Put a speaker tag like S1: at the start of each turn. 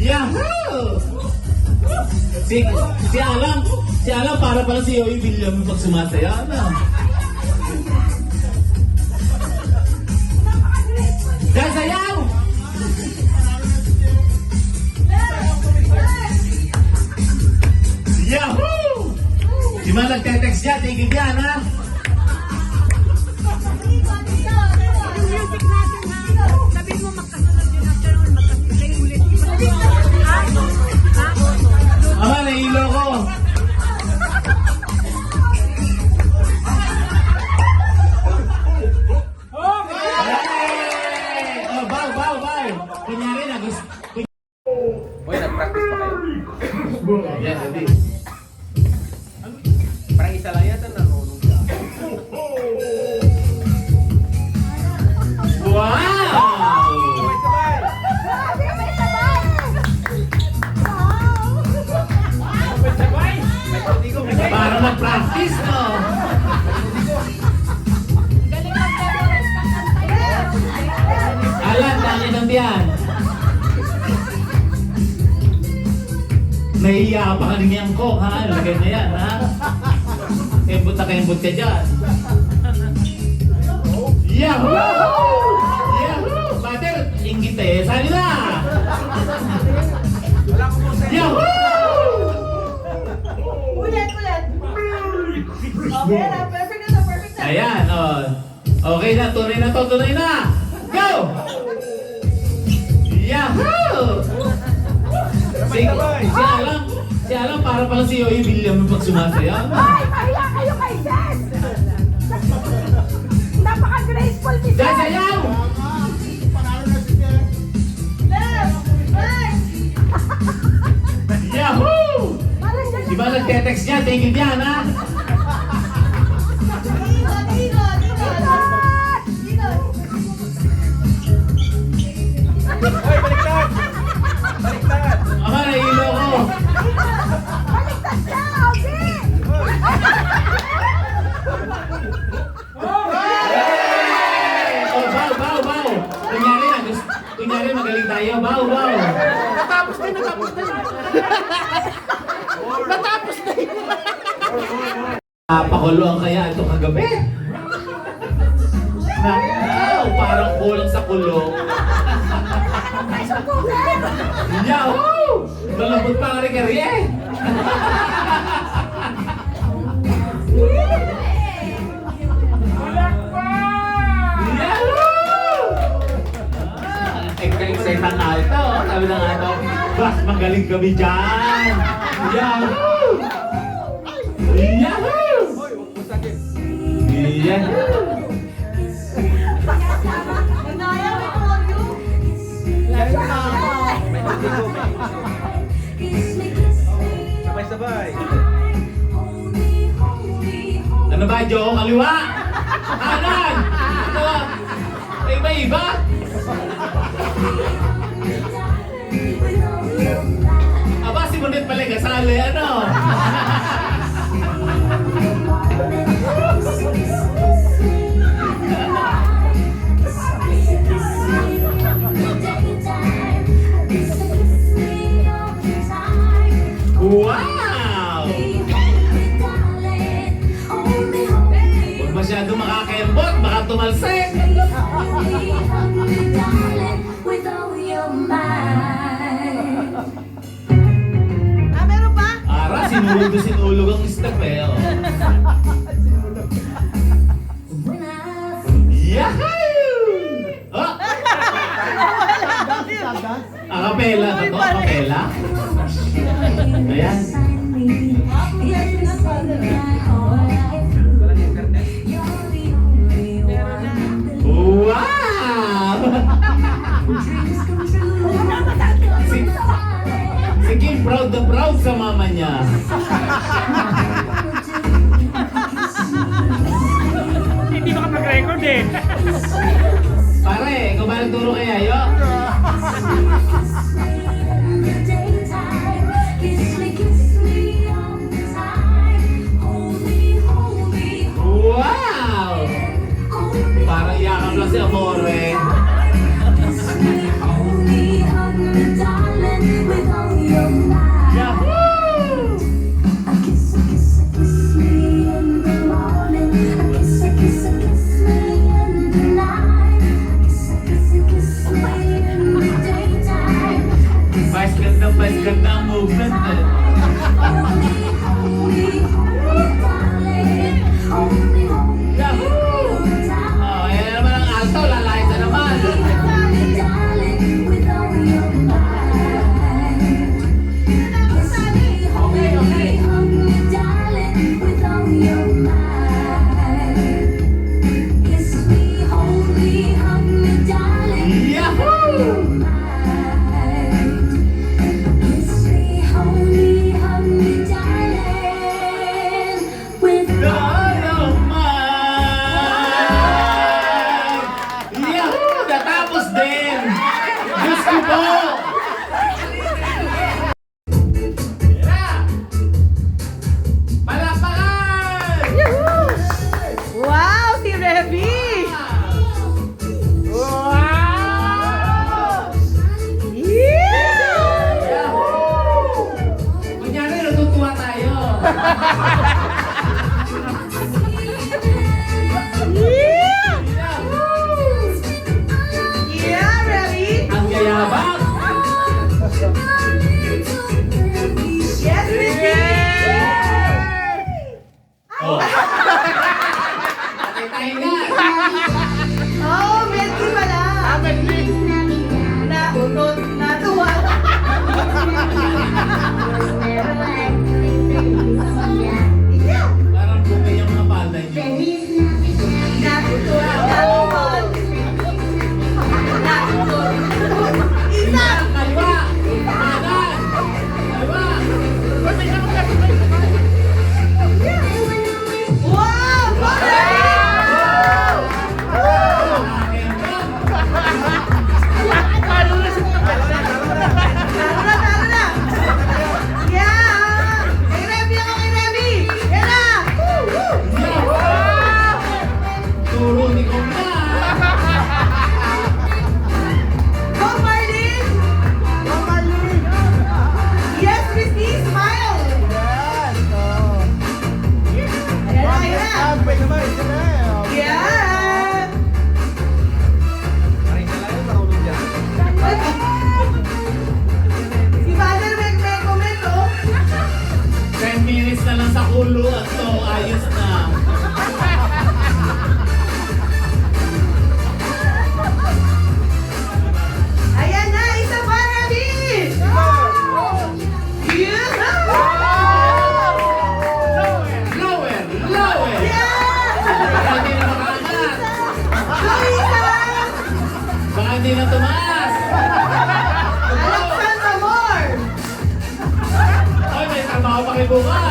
S1: Yahoo! Si Alam para pala si Yoy William pag sumasaya na. Sasayaw! Yahoo! Si man nagte-text dyan, tigil yan ha?
S2: Music natin ha. Sabi mo magkasunod yun afternoon, magkasunod ulit.
S1: Ama, nahilo ko. Hey! Oh, bow. Kunyari na, gusto.
S3: Uy, nag-practice pa kayo?
S1: Yan, hindi.
S3: Parang isa lang yata nanunong ka.
S1: Wow!
S3: Sabay! May partigo, may partigo.
S1: Para mag-practice, no? Alan, dali ng biyan. Nahiya pa ka niyang ko, ha? Lagay na yan, ha? Kembot na kembot ka dyan. Yahoo! Yahoo! Bater, inggit eh. Sali na!
S3: Wala ko po sa
S1: Yahoo!
S2: Ulit. Okay na, perfect na.
S1: Ayan, oh. Okay na, tunay na. Go! Yahoo! Si Alam para pala si Yoy William pag sumasaya.
S2: Ay, mahiya kayo kay Jess! Napaka-graceful ni Jess!
S1: Sasayaw! Yahoo!
S2: Parang Jess!
S1: Di ba nagte-text niya? Tingin yan, ha?
S3: Uy, baliktad! Baliktad!
S1: Ama, nahilo ko.
S2: Baliktad siya, Ogie!
S1: Oh, bow. Kunyari magaling tayo. Bow.
S3: Natapos din!
S1: Pakuluan kaya ito kagabi. Nakaw, parang kulang sa kulong. Yahoo! Malambot pa nga rin karye. Yahoo! Excited ang alto. Sabi na nga ito, Bas, magaling kami dyan. Yahoo! Yahoo!
S3: Uy, huwag mo sakit.
S1: Yahoo!
S3: May partigo. Sabay-sabay.
S1: Ano ba, Joe? Kaliwa? Kanan? Ito ba? Iba-iba? Aba, si Monet pala kasali, ano? Wow! Huwag masyado makakembot, baka tumalsik.
S2: Meron pa?
S1: Ara, sinulog ang step eh. Oh. Yahoo! Oh! Akapela ba to? Akapela? Ayan.
S3: Walang internet.
S1: Wow! Si Kim proud na proud sa mama niya.
S4: Hindi baka mag-record eh.
S1: Pare, ikaw ba nagturo kay Ayo? Wow! Parang yakap lang si Amore.
S5: Only hug me, darling, with
S1: you po! Yeah! Palakpakan!
S2: Wow, si Revy! Yeah!
S1: Kunyari, natutuwa tayo.
S2: Yeah, Revy!
S1: Ang yayabang.
S2: Yes, Revy!
S1: Oh. Patay na.
S2: Oh, Medley pala! Nautot na tuwa! Yeah!
S1: Parang bumay ang mga palda niyo.
S2: Nautot na tuwa! Nautot! Isa!
S1: Kaliwa! Kanan! Kaliwa!
S2: Wow! Talo na! Yeah! Kay Revy ako, kay Revy! Yan na!
S1: Turo ni Kong na.
S2: Go, Marlene! Go, Marlene! Yes, Christy! Smile! Ayan na, ayan na!
S3: Sabay sabay, sabay.
S2: Yeah!
S3: Ay, nalayo sa ulo dyan.
S2: Si Father may comment, oh!
S1: 10 minutes na lang sa ulo at so ayos na.
S2: Ayan na! Isa pa, Revy! Yeah!
S1: Lower! Lower!
S2: Yeah!
S1: Baka hindi na makaangat.
S2: Go, Isa!
S1: Baka hindi na tumaas.
S2: Alaksan pa more!
S1: Ay, may trabaho pa kayo bukas.